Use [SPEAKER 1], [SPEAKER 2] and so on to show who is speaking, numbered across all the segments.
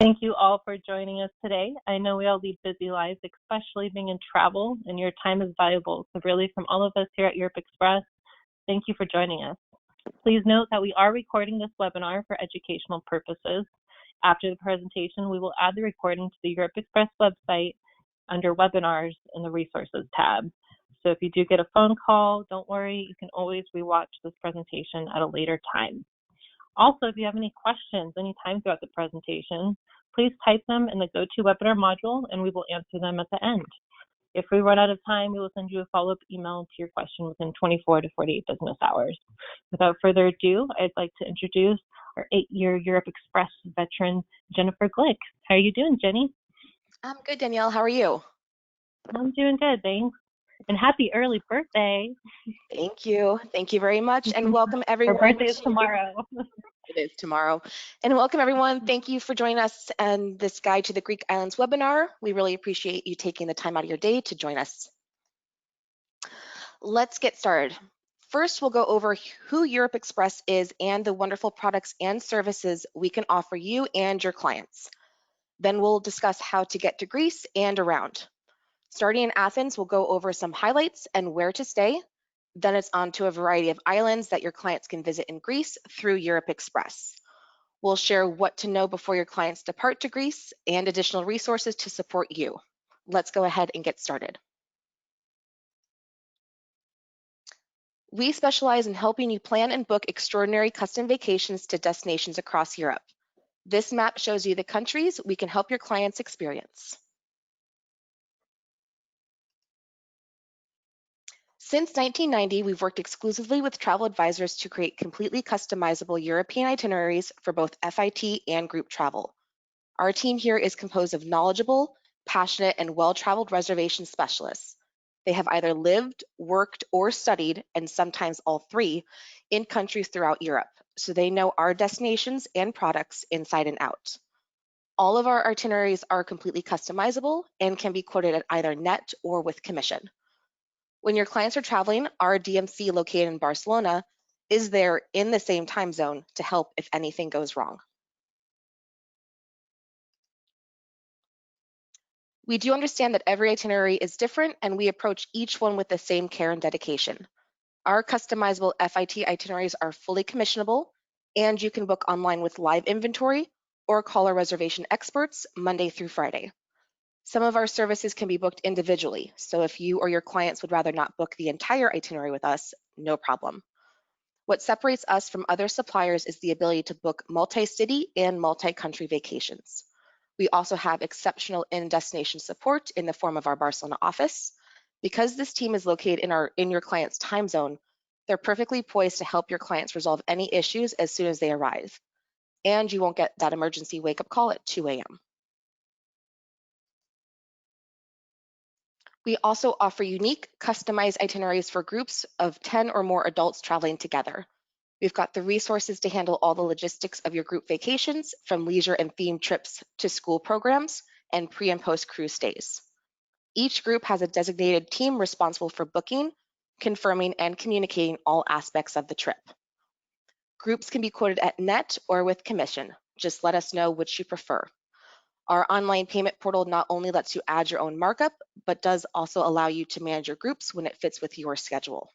[SPEAKER 1] Thank you all for joining us today. I know we all lead busy lives, especially being in travel, and your time is valuable. So really, from all of us here at Europe Express, thank you for joining us. Please note that we are recording this webinar for educational purposes. After the presentation, we will add the recording to the Europe Express website under webinars in the resources tab. So if you do get a phone call, don't worry, you can always rewatch this presentation at a later time. Also, if you have any questions anytime throughout the presentation, please type them in the GoToWebinar module and we will answer them at the end. If we run out of time, we will send you a follow-up email to your question within 24 to 48 business hours. Without further ado, I'd like to introduce our 8-year Europe Express veteran, Jennifer Glick. How are you doing, Jenny?
[SPEAKER 2] I'm good, Danielle. How are you?
[SPEAKER 1] I'm doing good, thanks. And happy early birthday.
[SPEAKER 2] Thank you. Thank you very much. And welcome everyone.
[SPEAKER 1] Our birthday is tomorrow.
[SPEAKER 2] It is tomorrow. And welcome everyone. Thank you for joining us and this Guide to the Greek Islands webinar. We really appreciate you taking the time out of your day to join us. Let's get started. First, we'll go over who Europe Express is and the wonderful products and services we can offer you and your clients. Then we'll discuss how to get to Greece and around. Starting in Athens, we'll go over some highlights and where to stay. Then it's on to a variety of islands that your clients can visit in Greece through Europe Express. We'll share what to know before your clients depart to Greece and additional resources to support you. Let's go ahead and get started. We specialize in helping you plan and book extraordinary custom vacations to destinations across Europe. This map shows you the countries we can help your clients experience. Since 1990, we've worked exclusively with travel advisors to create completely customizable European itineraries for both FIT and group travel. Our team here is composed of knowledgeable, passionate, and well-traveled reservation specialists. They have either lived, worked, or studied, and sometimes all three, in countries throughout Europe, so they know our destinations and products inside and out. All of our itineraries are completely customizable and can be quoted at either net or with commission. When your clients are traveling, our DMC located in Barcelona is there in the same time zone to help if anything goes wrong. We do understand that every itinerary is different and we approach each one with the same care and dedication. Our customizable FIT itineraries are fully commissionable and you can book online with live inventory or call our reservation experts Monday through Friday. Some of our services can be booked individually, so if you or your clients would rather not book the entire itinerary with us, no problem. What separates us from other suppliers is the ability to book multi-city and multi-country vacations. We also have exceptional in-destination support in the form of our Barcelona office. Because this team is located in your client's time zone, they're perfectly poised to help your clients resolve any issues as soon as they arrive. And you won't get that emergency wake-up call at 2 a.m. We also offer unique, customized itineraries for groups of 10 or more adults traveling together. We've got the resources to handle all the logistics of your group vacations, from leisure and themed trips to school programs and pre- and post-cruise stays. Each group has a designated team responsible for booking, confirming, and communicating all aspects of the trip. Groups can be quoted at net or with commission. Just let us know which you prefer. Our online payment portal not only lets you add your own markup, but does also allow you to manage your groups when it fits with your schedule.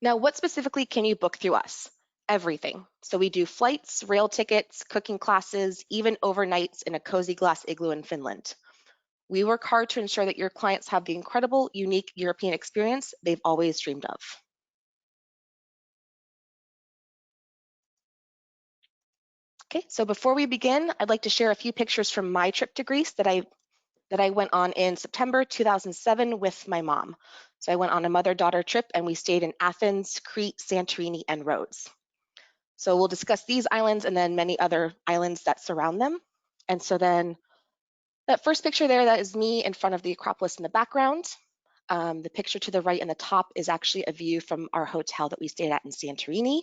[SPEAKER 2] Now, what specifically can you book through us? Everything. So we do flights, rail tickets, cooking classes, even overnights in a cozy glass igloo in Finland. We work hard to ensure that your clients have the incredible, unique European experience they've always dreamed of. Okay, so before we begin, I'd like to share a few pictures from my trip to Greece that I went on in September 2007 with my mom. So I went on a mother-daughter trip and we stayed in Athens, Crete, Santorini, and Rhodes. So we'll discuss these islands and then many other islands that surround them. And so then that first picture there, that is me in front of the Acropolis in the background. The picture to the right and the top is actually a view from our hotel that we stayed at in Santorini.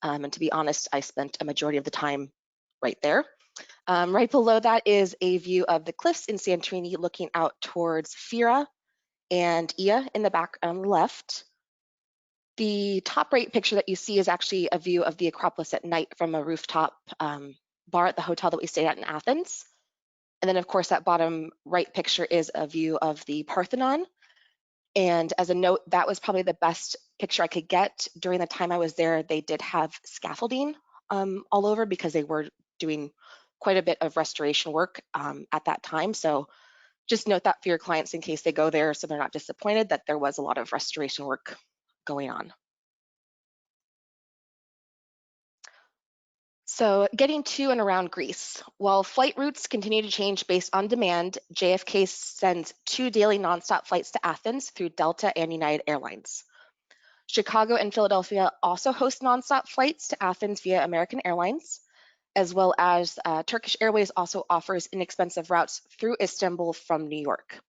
[SPEAKER 2] And to be honest, I spent a majority of the time right there. Right below that is a view of the cliffs in Santorini looking out towards Fira and Ia in the back on the left. The top right picture that you see is actually a view of the Acropolis at night from a rooftop bar at the hotel that we stayed at in Athens. And then, of course, that bottom right picture is a view of the Parthenon. And as a note, that was probably the best picture I could get. During the time I was there, they did have scaffolding all over because they were doing quite a bit of restoration work at that time. So just note that for your clients in case they go there so they're not disappointed that there was a lot of restoration work going on. So getting to and around Greece. While flight routes continue to change based on demand, JFK sends 2 daily nonstop flights to Athens through Delta and United Airlines. Chicago and Philadelphia also host nonstop flights to Athens via American Airlines, as well as Turkish Airways also offers inexpensive routes through Istanbul from New York.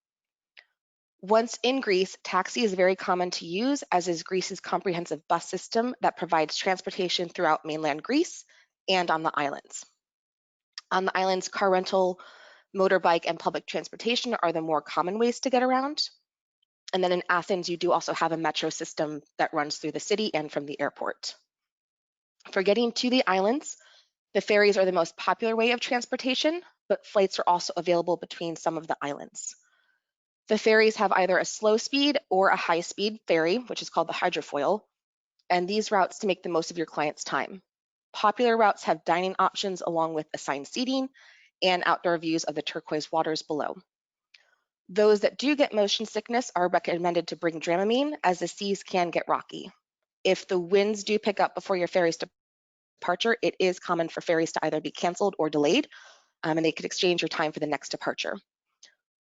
[SPEAKER 2] Once in Greece, taxi is very common to use, as is Greece's comprehensive bus system that provides transportation throughout mainland Greece and on the islands. On the islands, car rental, motorbike, and public transportation are the more common ways to get around. And then in Athens, you do also have a metro system that runs through the city and from the airport. For getting to the islands, the ferries are the most popular way of transportation, but flights are also available between some of the islands. The ferries have either a slow speed or a high speed ferry, which is called the hydrofoil, and these routes to make the most of your client's time. Popular routes have dining options along with assigned seating and outdoor views of the turquoise waters below. Those that do get motion sickness are recommended to bring Dramamine, as the seas can get rocky. If the winds do pick up before your ferry's departure, it is common for ferries to either be canceled or delayed, and they could exchange your time for the next departure.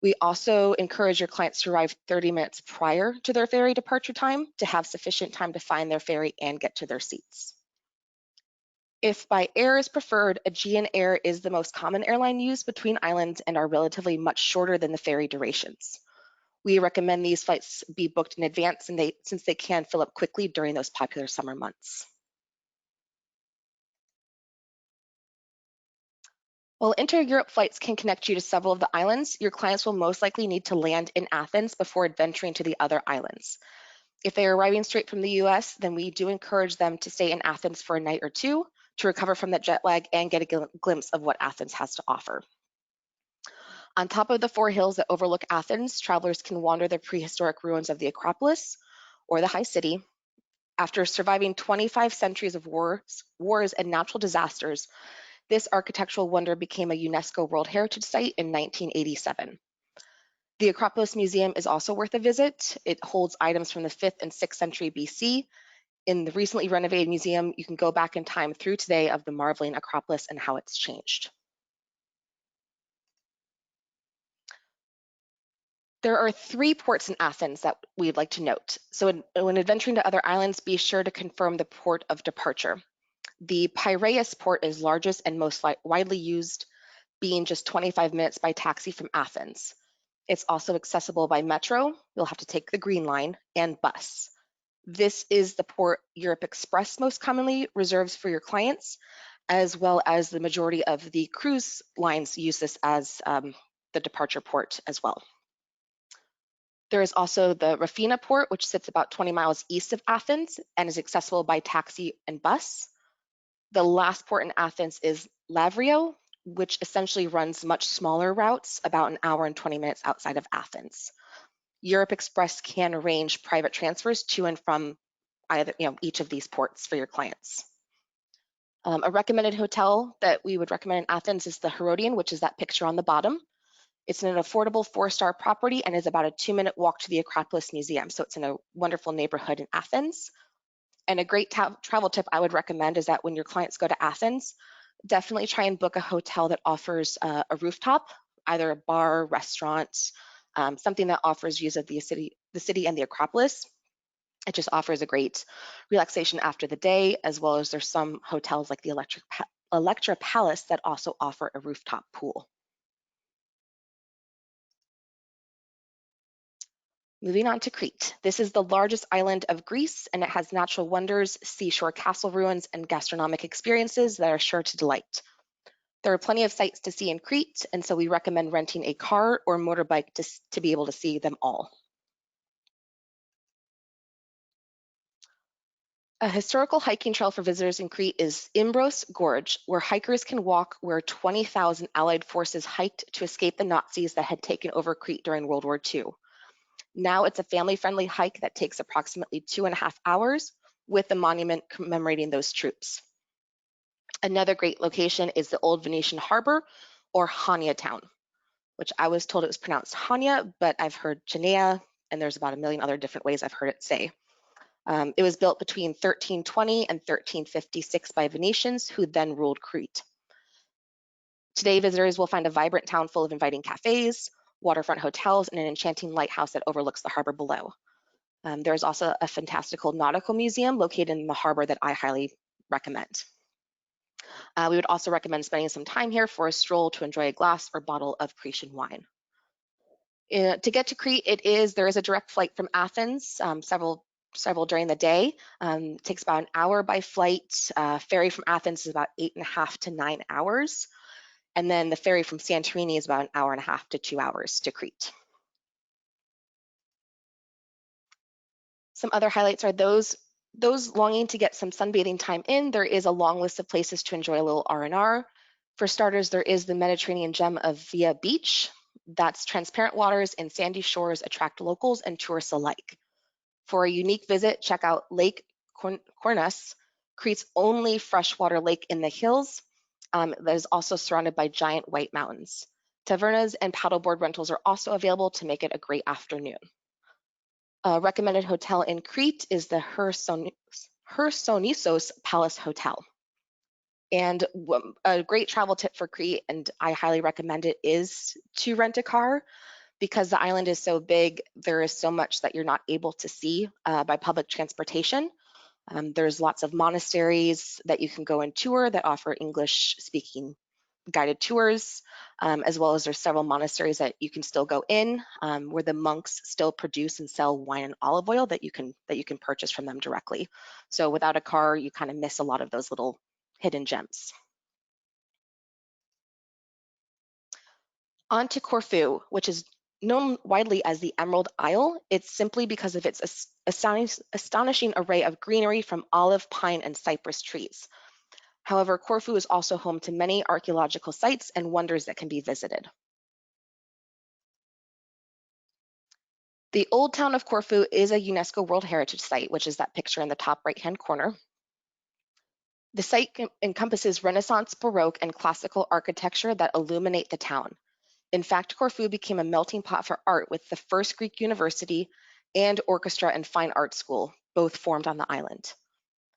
[SPEAKER 2] We also encourage your clients to arrive 30 minutes prior to their ferry departure time to have sufficient time to find their ferry and get to their seats. If by air is preferred, Aegean Air is the most common airline used between islands and are relatively much shorter than the ferry durations. We recommend these flights be booked in advance since they can fill up quickly during those popular summer months. While inter-Europe flights can connect you to several of the islands, your clients will most likely need to land in Athens before adventuring to the other islands. If they are arriving straight from the US, then we do encourage them to stay in Athens for a night or two to recover from that jet lag and get a glimpse of what Athens has to offer. On top of the 4 hills that overlook Athens, travelers can wander the prehistoric ruins of the Acropolis or the High City. After surviving 25 centuries of wars and natural disasters, this architectural wonder became a UNESCO World Heritage Site in 1987. The Acropolis Museum is also worth a visit. It holds items from the 5th and 6th century BC. In the recently renovated museum, you can go back in time through today of the marveling Acropolis and how it's changed. There are 3 ports in Athens that we'd like to note. So when adventuring to other islands, be sure to confirm the port of departure. The Piraeus port is largest and most widely used, being just 25 minutes by taxi from Athens. It's also accessible by metro, you'll have to take the Green Line, and bus. This is the port Europe Express most commonly reserves for your clients, as well as the majority of the cruise lines use this as the departure port as well. There is also the Rafina port, which sits about 20 miles east of Athens and is accessible by taxi and bus. The last port in Athens is Lavrio, which essentially runs much smaller routes, about an hour and 20 minutes outside of Athens. Europe Express can arrange private transfers to and from each of these ports for your clients. A recommended hotel that we would recommend in Athens is the Herodian, which is that picture on the bottom. It's an affordable 4-star property and is about a 2-minute walk to the Acropolis Museum. So it's in a wonderful neighborhood in Athens. And a great travel tip I would recommend is that when your clients go to Athens, definitely try and book a hotel that offers a rooftop, either a bar, restaurant, something that offers views of the city and the Acropolis. It just offers a great relaxation after the day, as well as there's some hotels like the Electra Palace that also offer a rooftop pool. Moving on to Crete. This is the largest island of Greece, and it has natural wonders, seashore castle ruins, and gastronomic experiences that are sure to delight. There are plenty of sights to see in Crete, and so we recommend renting a car or motorbike to be able to see them all. A historical hiking trail for visitors in Crete is Imbros Gorge, where hikers can walk where 20,000 Allied forces hiked to escape the Nazis that had taken over Crete during World War II. Now it's a family-friendly hike that takes approximately 2.5 hours with a monument commemorating those troops. Another great location is the Old Venetian Harbor, or Hania Town, which I was told it was pronounced Hania, but I've heard Chinea, and there's about a million other different ways I've heard it say. It was built between 1320 and 1356 by Venetians, who then ruled Crete. Today, visitors will find a vibrant town full of inviting cafes, waterfront hotels, and an enchanting lighthouse that overlooks the harbor below. There's also a fantastical nautical museum located in the harbor that I highly recommend. We would also recommend spending some time here for a stroll to enjoy a glass or bottle of Cretan wine. To get to Crete, there is a direct flight from Athens, several during the day. It takes about an hour by flight. Ferry from Athens is about 8.5 to 9 hours. And then the ferry from Santorini is about an hour and a half to 2 hours to Crete. Some other highlights are those longing to get some sunbathing time in. There is a long list of places to enjoy a little R&R. For starters, there is the Mediterranean gem of Via Beach. That's transparent waters and sandy shores attract locals and tourists alike. For a unique visit, check out Lake Cornus, Crete's only freshwater lake in the hills that is also surrounded by giant white mountains. Tavernas and paddleboard rentals are also available to make it a great afternoon. A recommended hotel in Crete is the Chersonesos Palace Hotel. And a great travel tip for Crete, and I highly recommend it, is to rent a car. Because the island is so big, there is so much that you're not able to see by public transportation. There's lots of monasteries that you can go and tour that offer English-speaking guided tours, as well as there's several monasteries that you can still go in, where the monks still produce and sell wine and olive oil that you can purchase from them directly. So without a car, you kind of miss a lot of those little hidden gems. On to Corfu, which is known widely as the Emerald Isle. It's simply because of its astonishing array of greenery from olive, pine, and cypress trees. However, Corfu is also home to many archaeological sites and wonders that can be visited. The Old Town of Corfu is a UNESCO World Heritage Site, which is that picture in the top right-hand corner. The site encompasses Renaissance, Baroque, and classical architecture that illuminate the town. In fact, Corfu became a melting pot for art with the first Greek university and orchestra and fine art school, both formed on the island.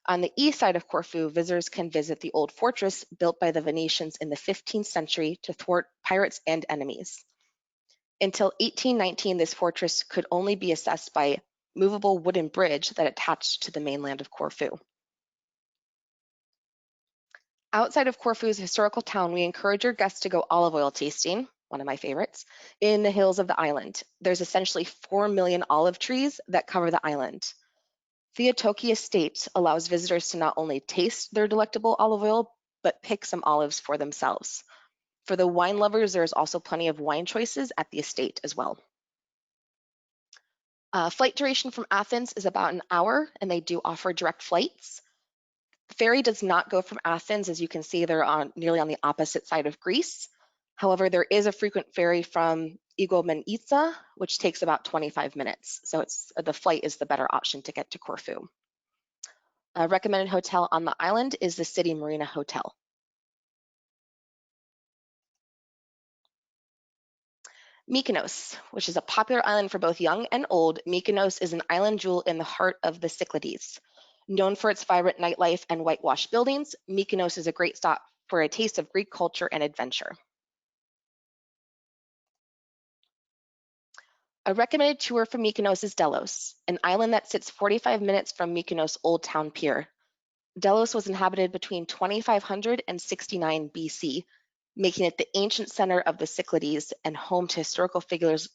[SPEAKER 2] On the east side of Corfu, visitors can visit the old fortress built by the Venetians in the 15th century to thwart pirates and enemies. Until 1819, this fortress could only be accessed by a movable wooden bridge that attached to the mainland of Corfu. Outside of Corfu's historical town, we encourage your guests to go olive oil tasting, one of my favorites, in the hills of the island. There's essentially 4 million olive trees that cover the island. Theotoki Estate allows visitors to not only taste their delectable olive oil, but pick some olives for themselves. For the wine lovers, there's also plenty of wine choices at the estate as well. Flight duration from Athens is about an hour, and they do offer direct flights. The ferry does not go from Athens. As you can see, they're nearly on the opposite side of Greece. However, there is a frequent ferry from Igoumenitsa, which takes about 25 minutes. So the flight is the better option to get to Corfu. A recommended hotel on the island is the City Marina Hotel. Mykonos, which is a popular island for both young and old, Mykonos is an island jewel in the heart of the Cyclades. Known for its vibrant nightlife and whitewashed buildings, Mykonos is a great stop for a taste of Greek culture and adventure. A recommended tour for Mykonos is Delos, an island that sits 45 minutes from Mykonos Old Town Pier. Delos was inhabited between 2500 and 69 BC, making it the ancient center of the Cyclades and home to historical figures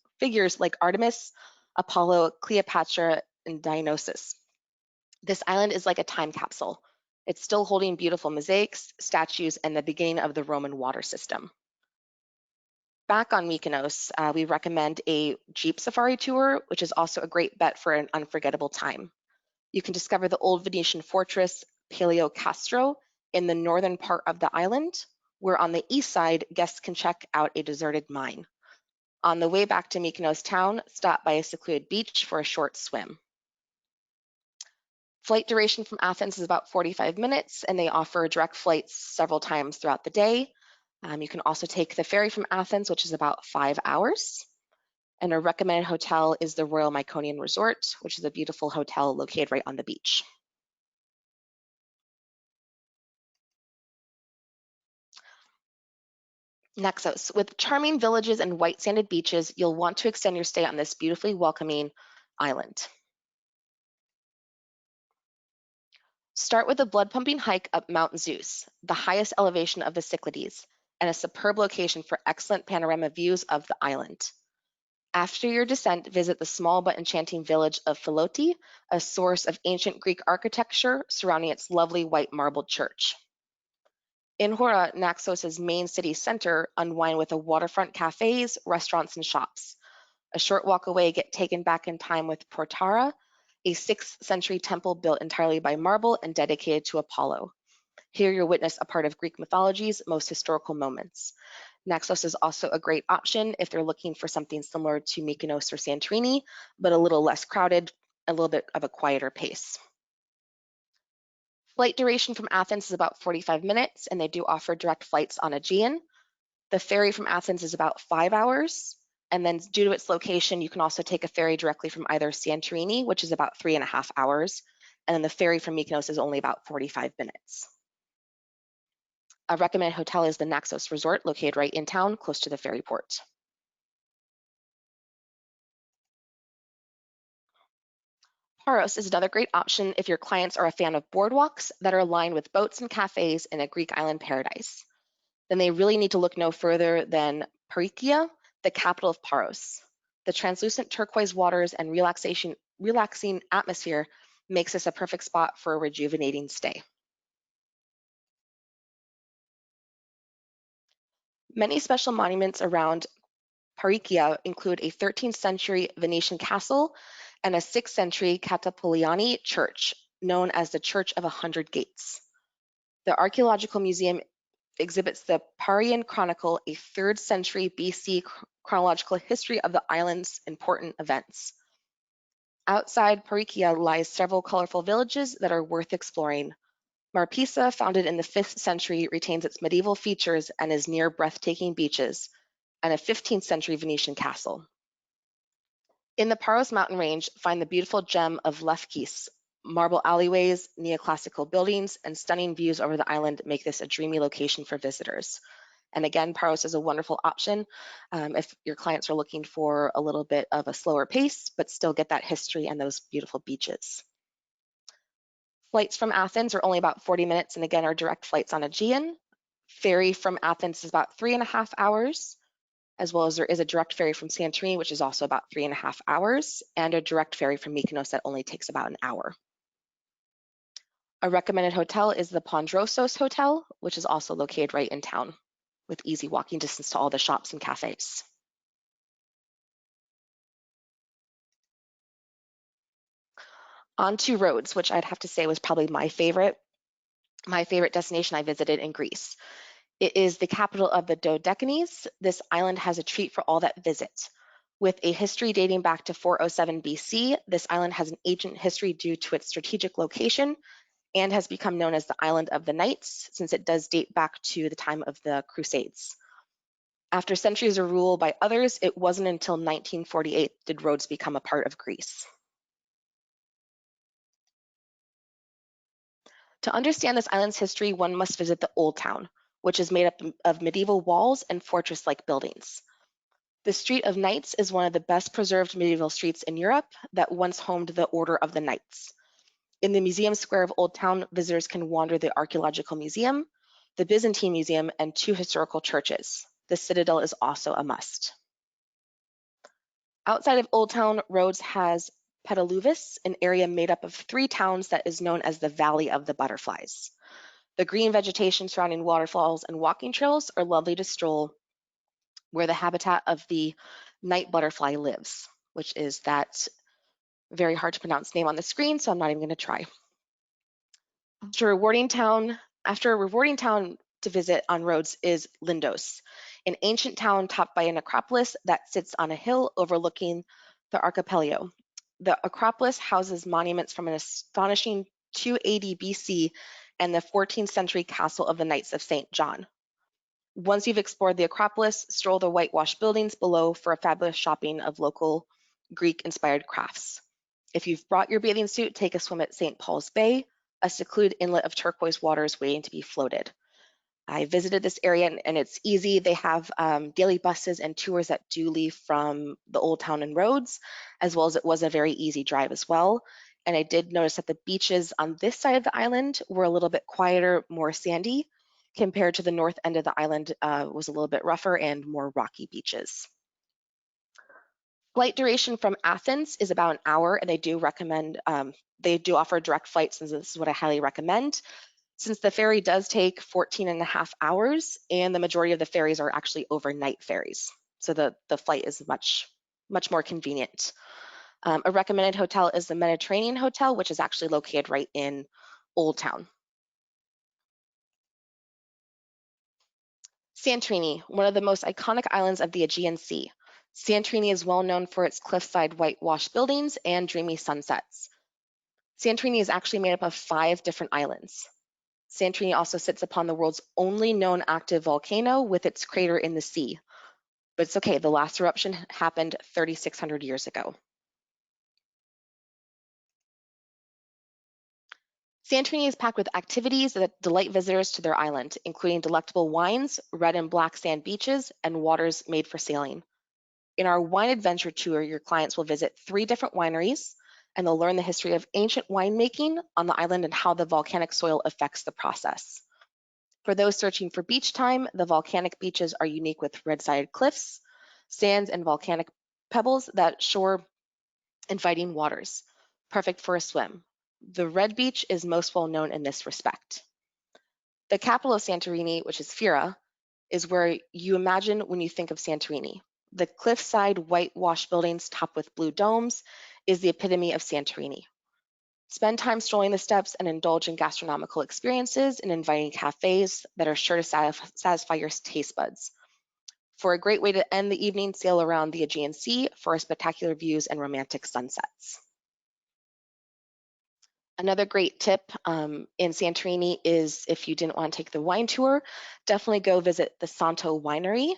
[SPEAKER 2] like Artemis, Apollo, Cleopatra, and Dionysus. This island is like a time capsule. It's still holding beautiful mosaics, statues, and the beginning of the Roman water system. Back on Mykonos, we recommend a Jeep safari tour, which is also a great bet for an unforgettable time. You can discover the old Venetian fortress, Palio Castro, in the northern part of the island, where on the east side, guests can check out a deserted mine. On the way back to Mykonos town, stop by a secluded beach for a short swim. Flight duration from Athens is about 45 minutes, and they offer direct flights several times throughout the day. You can also take the ferry from Athens, which is about 5 hours. And a recommended hotel is the Royal Myconian Resort, which is a beautiful hotel located right on the beach. Naxos. With charming villages and white sanded beaches, you'll want to extend your stay on this beautifully welcoming island. Start with a blood-pumping hike up Mount Zeus, the highest elevation of the Cyclades, and a superb location for excellent panorama views of the island. After your descent, visit the small but enchanting village of Philoti, a source of ancient Greek architecture surrounding its lovely white marbled church. In Hora, Naxos' main city center, unwind with a waterfront cafes, restaurants, and shops. A short walk away, get taken back in time with Protara, a 6th century temple built entirely by marble and dedicated to Apollo. Here you'll witness a part of Greek mythology's most historical moments. Naxos is also a great option if they're looking for something similar to Mykonos or Santorini, but a little less crowded, a little bit of a quieter pace. Flight duration from Athens is about 45 minutes, and they do offer direct flights on Aegean. The ferry from Athens is about 5 hours, and then due to its location, you can also take a ferry directly from either Santorini, which is about 3.5 hours, and then the ferry from Mykonos is only about 45 minutes. A recommended hotel is the Naxos Resort, located right in town, close to the ferry port. Paros is another great option if your clients are a fan of boardwalks that are lined with boats and cafes in a Greek island paradise. Then they really need to look no further than Parikia, the capital of Paros. The translucent turquoise waters and relaxing atmosphere makes this a perfect spot for a rejuvenating stay. Many special monuments around Parikia include a 13th century Venetian castle and a 6th century Catapoliani church, known as the Church of 100 Gates. The Archaeological Museum exhibits the Parian Chronicle, a 3rd century BC chronological history of the island's important events. Outside Parikia lies several colorful villages that are worth exploring. Marpisa, founded in the 5th century, retains its medieval features and is near breathtaking beaches, and a 15th century Venetian castle. In the Paros mountain range, find the beautiful gem of Lefkis. Marble alleyways, neoclassical buildings, and stunning views over the island make this a dreamy location for visitors. And again, Paros is a wonderful option if your clients are looking for a little bit of a slower pace, but still get that history and those beautiful beaches. Flights from Athens are only about 40 minutes, and again, are direct flights on Aegean. Ferry from Athens is about 3.5 hours, as well as there is a direct ferry from Santorini, which is also about 3.5 hours, and a direct ferry from Mykonos that only takes about an hour. A recommended hotel is the Pondrosos Hotel, which is also located right in town, with easy walking distance to all the shops and cafes. On to Rhodes, which I'd have to say was probably my favorite destination I visited in Greece. It is the capital of the Dodecanese. This island has a treat for all that visit. With a history dating back to 407 BC, this island has an ancient history due to its strategic location and has become known as the Island of the Knights, since it does date back to the time of the Crusades. After centuries of rule by others, it wasn't until 1948 did Rhodes become a part of Greece. To understand this island's history, one must visit the Old Town, which is made up of medieval walls and fortress-like buildings. The Street of Knights is one of the best preserved medieval streets in Europe that once homed the Order of the Knights. In the museum square of Old Town, visitors can wander the Archaeological Museum, the Byzantine Museum, and 2 historical churches. The Citadel is also a must. Outside of Old Town, Rhodes has Petalouvis, an area made up of 3 towns that is known as the Valley of the Butterflies. The green vegetation surrounding waterfalls and walking trails are lovely to stroll, where the habitat of the night butterfly lives, which is that very hard to pronounce name on the screen, so I'm not even going to try. After a rewarding town to visit on Rhodes is Lindos, an ancient town topped by an acropolis that sits on a hill overlooking the archipelago. The acropolis houses monuments from an astonishing 280 BC and the 14th century castle of the Knights of St. John. Once you've explored the Acropolis, stroll the whitewashed buildings below for a fabulous shopping of local Greek-inspired crafts. If you've brought your bathing suit, take a swim at St. Paul's Bay, a secluded inlet of turquoise waters waiting to be floated. I visited this area and it's easy. They have daily buses and tours that do leave from the Old Town and Rhodes, as well as it was a very easy drive as well. And I did notice that the beaches on this side of the island were a little bit quieter, more sandy, compared to the north end of the island was a little bit rougher and more rocky beaches. Flight duration from Athens is about an hour, and they do offer direct flights, and this is what I highly recommend. Since the ferry does take 14.5 hours, and the majority of the ferries are actually overnight ferries. So the flight is much more convenient. A recommended hotel is the Mediterranean Hotel, which is actually located right in Old Town. Santorini, one of the most iconic islands of the Aegean Sea. Santorini is well known for its cliffside whitewashed buildings and dreamy sunsets. Santorini is actually made up of 5 different islands. Santorini also sits upon the world's only known active volcano with its crater in the sea. But it's okay, the last eruption happened 3,600 years ago. Santorini is packed with activities that delight visitors to their island, including delectable wines, red and black sand beaches, and waters made for sailing. In our wine adventure tour, your clients will visit 3 different wineries, and they'll learn the history of ancient winemaking on the island and how the volcanic soil affects the process. For those searching for beach time, the volcanic beaches are unique with red-sided cliffs, sands, and volcanic pebbles that shore inviting waters, perfect for a swim. The Red Beach is most well known in this respect. The capital of Santorini, which is Fira, is where you imagine when you think of Santorini. The cliffside whitewashed buildings topped with blue domes is the epitome of Santorini. Spend time strolling the steps and indulge in gastronomical experiences in inviting cafes that are sure to satisfy your taste buds. For a great way to end the evening, sail around the Aegean Sea for spectacular views and romantic sunsets. Another great tip in Santorini is if you didn't want to take the wine tour, definitely go visit the Santo Winery,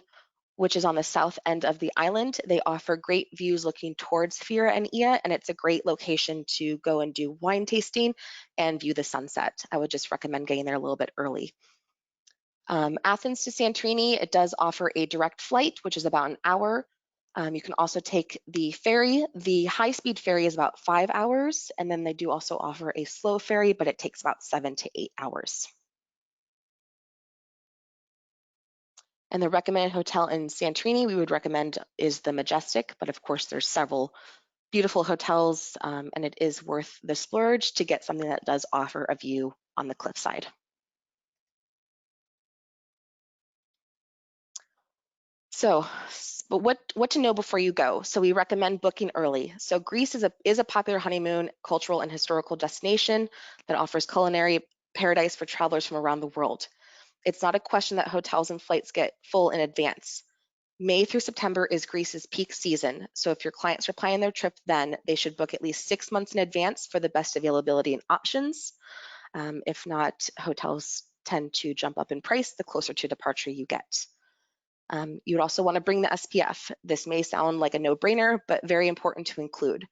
[SPEAKER 2] which is on the south end of the island. They offer great views looking towards Fira and Ia, and it's a great location to go and do wine tasting and view the sunset. I would just recommend getting there a little bit early. Athens to Santorini, it does offer a direct flight, which is about an hour. You can also take the ferry. The high-speed ferry is about 5 hours, and then they do also offer a slow ferry, but it takes about 7 to 8 hours. And the recommended hotel in Santorini we would recommend is the Majestic, but of course there's several beautiful hotels, and it is worth the splurge to get something that does offer a view on the cliffside. So, but what to know before you go? So we recommend booking early. So Greece is a popular honeymoon, cultural, and historical destination that offers culinary paradise for travelers from around the world. It's not a question that hotels and flights get full in advance. May through September is Greece's peak season. So if your clients are planning their trip then, they should book at least 6 months in advance for the best availability and options. If not, hotels tend to jump up in price the closer to departure you get. You would also want to bring the SPF. This may sound like a no-brainer, but very important to include.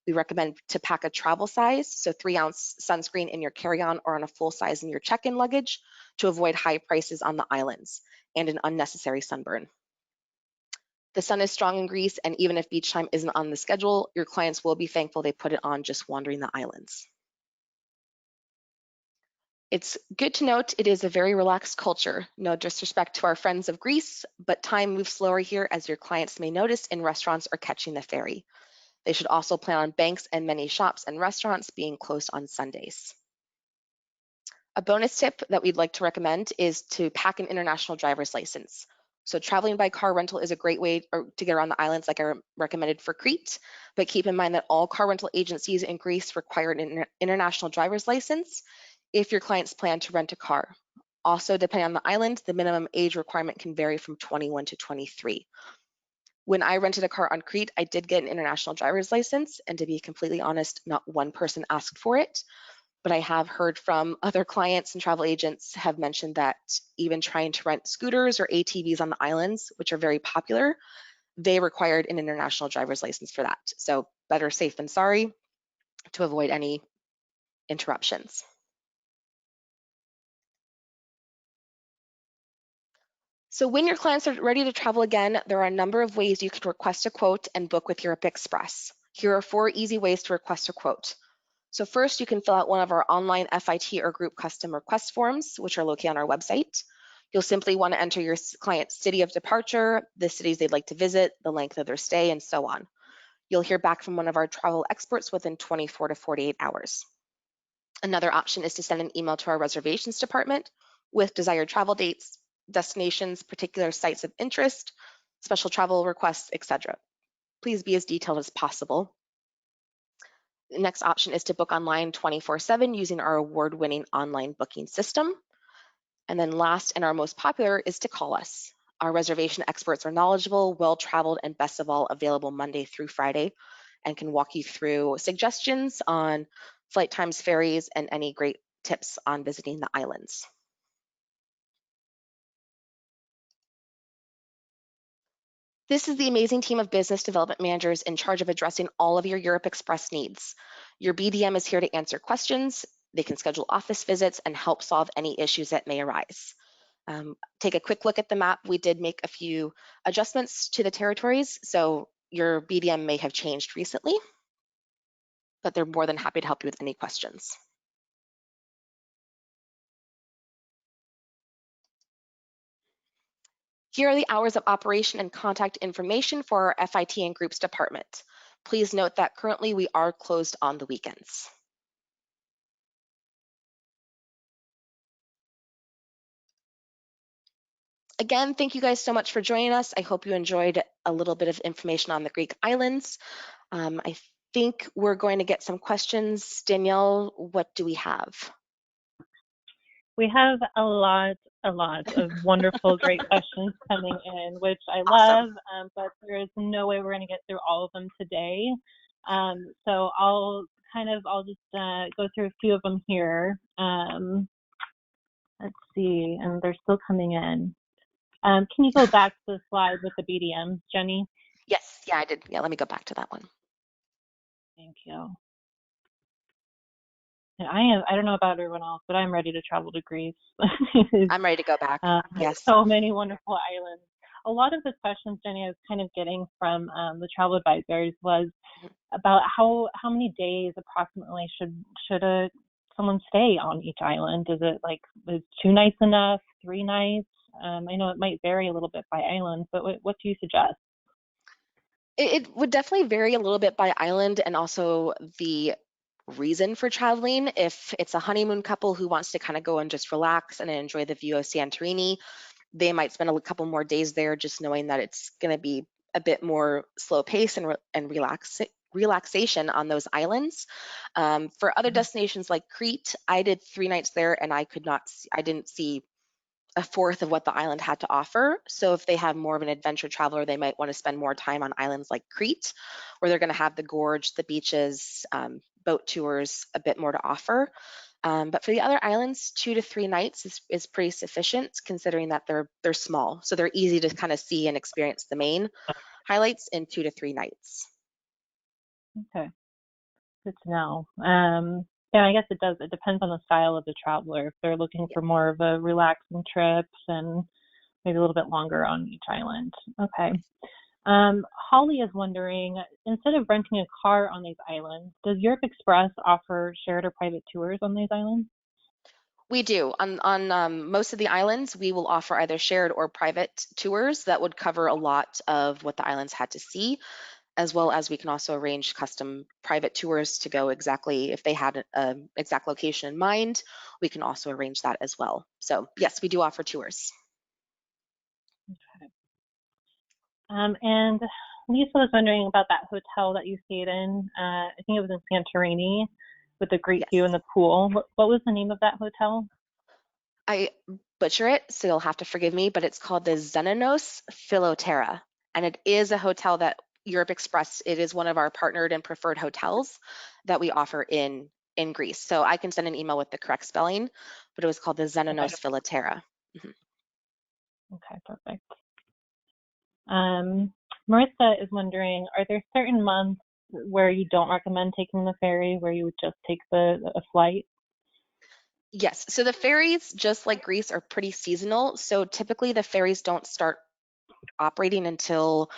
[SPEAKER 2] We recommend to pack a travel size, so 3-ounce sunscreen in your carry-on or on a full size in your check-in luggage to avoid high prices on the islands and an unnecessary sunburn. The sun is strong in Greece, and even if beach time isn't on the schedule, your clients will be thankful they put it on just wandering the islands. It's good to note it is a very relaxed culture. No disrespect to our friends of Greece, but time moves slower here as your clients may notice in restaurants or catching the ferry. They should also plan on banks and many shops and restaurants being closed on Sundays. A bonus tip that we'd like to recommend is to pack an international driver's license. So traveling by car rental is a great way to get around the islands like I recommended for Crete, but keep in mind that all car rental agencies in Greece require an international driver's license if your clients plan to rent a car. Also, depending on the island, the minimum age requirement can vary from 21 to 23. When I rented a car on Crete, I did get an international driver's license, and to be completely honest, not one person asked for it. But I have heard from other clients and travel agents have mentioned that even trying to rent scooters or ATVs on the islands, which are very popular, they required an international driver's license for that. So better safe than sorry to avoid any interruptions. So when your clients are ready to travel again, there are a number of ways you can request a quote and book with Europe Express. Here are 4 easy ways to request a quote. So first, you can fill out one of our online FIT or group custom request forms, which are located on our website. You'll simply want to enter your client's city of departure, the cities they'd like to visit, the length of their stay, and so on. You'll hear back from one of our travel experts within 24 to 48 hours. Another option is to send an email to our reservations department with desired travel dates, destinations, particular sites of interest, special travel requests, etc. Please be as detailed as possible. The next option is to book online 24/7 using our award-winning online booking system. And then last and our most popular is to call us. Our reservation experts are knowledgeable, well-traveled, and best of all, available Monday through Friday and can walk you through suggestions on flight times, ferries, and any great tips on visiting the islands. This is the amazing team of business development managers in charge of addressing all of your Europe Express needs. Your BDM is here to answer questions. They can schedule office visits and help solve any issues that may arise. Take a quick look at the map. We did make a few adjustments to the territories, so your BDM may have changed recently, but they're more than happy to help you with any questions. Here are the hours of operation and contact information for our FIT and groups department. Please note that currently we are closed on the weekends. Again, thank you guys so much for joining us. I hope you enjoyed a little bit of information on the Greek islands. I think we're going to get some questions. Danielle, what do we have?
[SPEAKER 1] We have a lot of wonderful, great questions coming in, which I
[SPEAKER 2] Awesome.
[SPEAKER 1] love, but there is no way we're going to get through all of them today. So I'll just go through a few of them here. Let's see, and they're still coming in. Can you go back to the slide with the BDMs, Jenny?
[SPEAKER 2] Yes, yeah, I did. Yeah, let me go back to that one.
[SPEAKER 1] Thank you. I don't know about everyone else, but I'm ready to travel to Greece.
[SPEAKER 2] I'm ready to go back. Yes.
[SPEAKER 1] So many wonderful islands. A lot of the questions, Jenny, I was kind of getting from the travel advisors was about how many days approximately should someone stay on each island? Is 2 nights enough, 3 nights? I know it might vary a little bit by island, but what do you suggest?
[SPEAKER 2] It would definitely vary a little bit by island and also the reason for traveling. If it's a honeymoon couple who wants to kind of go and just relax and enjoy the view of Santorini, they might spend a couple more days there just knowing that it's going to be a bit more slow pace and relaxation on those islands. For other destinations like Crete, I did 3 nights there and I didn't see a fourth of what the island had to offer. So if they have more of an adventure traveler, they might want to spend more time on islands like Crete, where they're going to have the gorge, the beaches, boat tours, a bit more to offer. But for the other islands, 2 to 3 nights is pretty sufficient, considering that they're small, so they're easy to kind of see and experience the main highlights in 2 to 3 nights.
[SPEAKER 1] Okay, good to know. Yeah, I guess it depends on the style of the traveler. If they're looking for more of a relaxing trips and maybe a little bit longer on each island. Okay. Holly is wondering, instead of renting a car on these islands, does Europe Express offer shared or private tours on these islands?
[SPEAKER 2] We do. On most of the islands, we will offer either shared or private tours that would cover a lot of what the islands had to see, as well as we can also arrange custom private tours to go exactly, if they had an exact location in mind, we can also arrange that as well. So yes, we do offer tours.
[SPEAKER 1] Okay. And Lisa was wondering about that hotel that you stayed in. I think it was in Santorini with the great view
[SPEAKER 2] Yes.
[SPEAKER 1] and the pool. What was the name of that hotel?
[SPEAKER 2] I butcher it, so you'll have to forgive me, but it's called the Xenanos Philoterra, and it is a hotel that Europe Express, it is one of our partnered and preferred hotels that we offer in Greece. So I can send an email with the correct spelling, but it was called the
[SPEAKER 1] Okay,
[SPEAKER 2] Xenanos Philoterra. Mhm.
[SPEAKER 1] okay, perfect. Marissa is wondering, are there certain months where you don't recommend taking the ferry, where you would just take a flight?
[SPEAKER 2] Yes, so the ferries, just like Greece, are pretty seasonal. So typically the ferries don't start operating until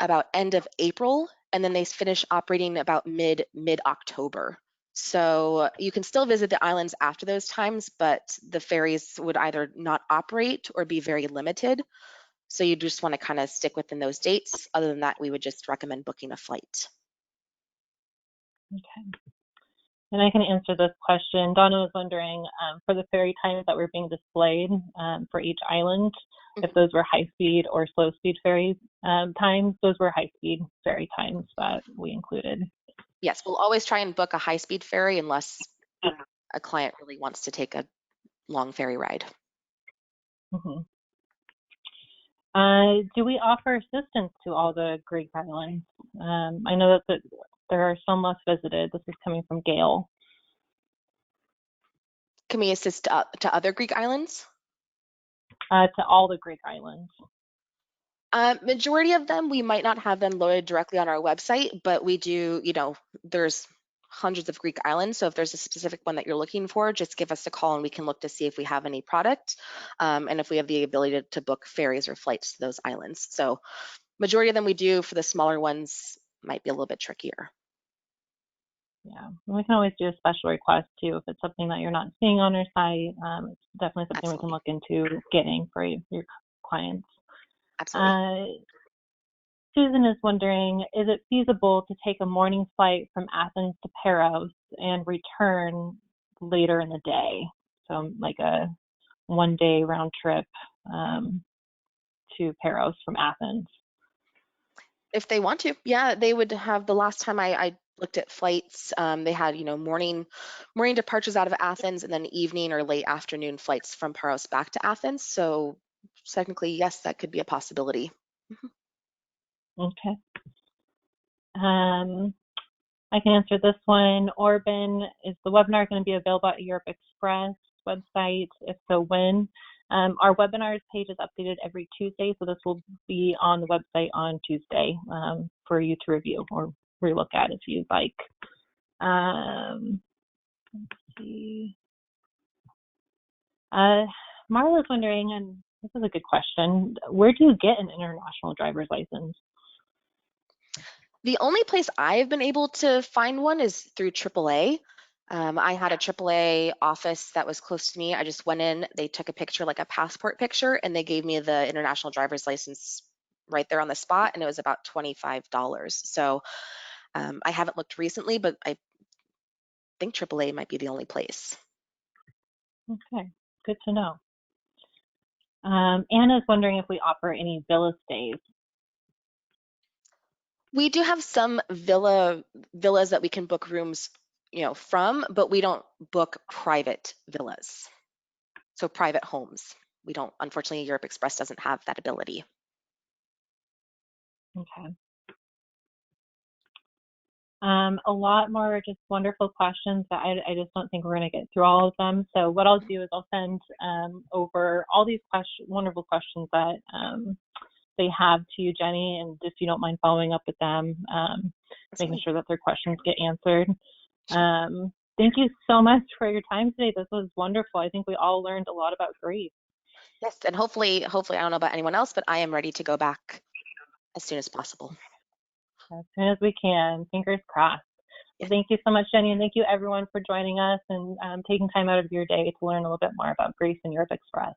[SPEAKER 2] about end of April, and then they finish operating about mid October. So you can still visit the islands after those times, but the ferries would either not operate or be very limited. So you just want to kind of stick within those dates. Other than that, we would just recommend booking a flight.
[SPEAKER 1] Okay. And I can answer this question. Donna was wondering, for the ferry times that were being displayed for each island, if
[SPEAKER 2] Mhm.
[SPEAKER 1] those were high-speed or slow-speed ferry times, those were high-speed ferry times that we included.
[SPEAKER 2] Yes, we'll always try and book a high-speed ferry unless a client really wants to take a long ferry ride.
[SPEAKER 1] Mhm. Do we offer assistance to all the Greek islands? I know that there are some less visited. This is coming from Gail.
[SPEAKER 2] Can we assist to other Greek islands?
[SPEAKER 1] To all the Greek islands.
[SPEAKER 2] Majority of them, we might not have them loaded directly on our website, but we do, there's hundreds of Greek islands. So if there's a specific one that you're looking for, just give us a call and we can look to see if we have any product and if we have the ability to book ferries or flights to those islands. So majority of them we do. For the smaller ones, might be a little bit trickier.
[SPEAKER 1] Yeah, and we can always do a special request too if it's something that you're not seeing on our site. It's definitely something we can
[SPEAKER 2] Absolutely.
[SPEAKER 1] look into getting for your clients.
[SPEAKER 2] Absolutely.
[SPEAKER 1] Uh, Susan is wondering, is it feasible to take a morning flight from Athens to Paros and return later in the day? So like a 1 day round trip to Paros from Athens.
[SPEAKER 2] If they want to, yeah, they would have. The last time I looked at flights, they had, morning departures out of Athens and then evening or late afternoon flights from Paros back to Athens. So technically, yes, that could be a possibility. Mhm.
[SPEAKER 1] Okay. Um, I can answer this one. Orban, is the webinar going to be available at Europe Express website? If so, when? Our webinars page is updated every Tuesday, so this will be on the website on Tuesday for you to review or relook at if you'd like. Let's see. Marla's wondering, and this is a good question, where do you get an international driver's license?
[SPEAKER 2] The only place I've been able to find one is through AAA. I had a AAA office that was close to me. I just went in, they took a picture, like a passport picture, and they gave me the international driver's license right there on the spot, and it was about $25. So I haven't looked recently, but I think AAA might be the only place.
[SPEAKER 1] Okay, good to know. Anna's wondering if we offer any villa stays.
[SPEAKER 2] We do have some villas that we can book rooms, from, but we don't book private villas. So private homes. We don't, unfortunately, Europe Express doesn't have that ability.
[SPEAKER 1] Okay. A lot more just wonderful questions, but I just don't think we're going to get through all of them. So what I'll do is I'll send over all these wonderful questions that they have to you, Jenny, and if you don't mind following up with them, making
[SPEAKER 2] Absolutely.
[SPEAKER 1] sure that their questions get answered.
[SPEAKER 2] Sure.
[SPEAKER 1] Thank you so much for your time today. This was wonderful. I think we all learned a lot about Greece.
[SPEAKER 2] Yes, and hopefully, I don't know about anyone else, but I am ready to go back as soon as possible.
[SPEAKER 1] As soon as we can. Fingers crossed. Well,
[SPEAKER 2] Yes.
[SPEAKER 1] thank you so much, Jenny, and thank you everyone for joining us and taking time out of your day to learn a little bit more about Greece and Europe Express.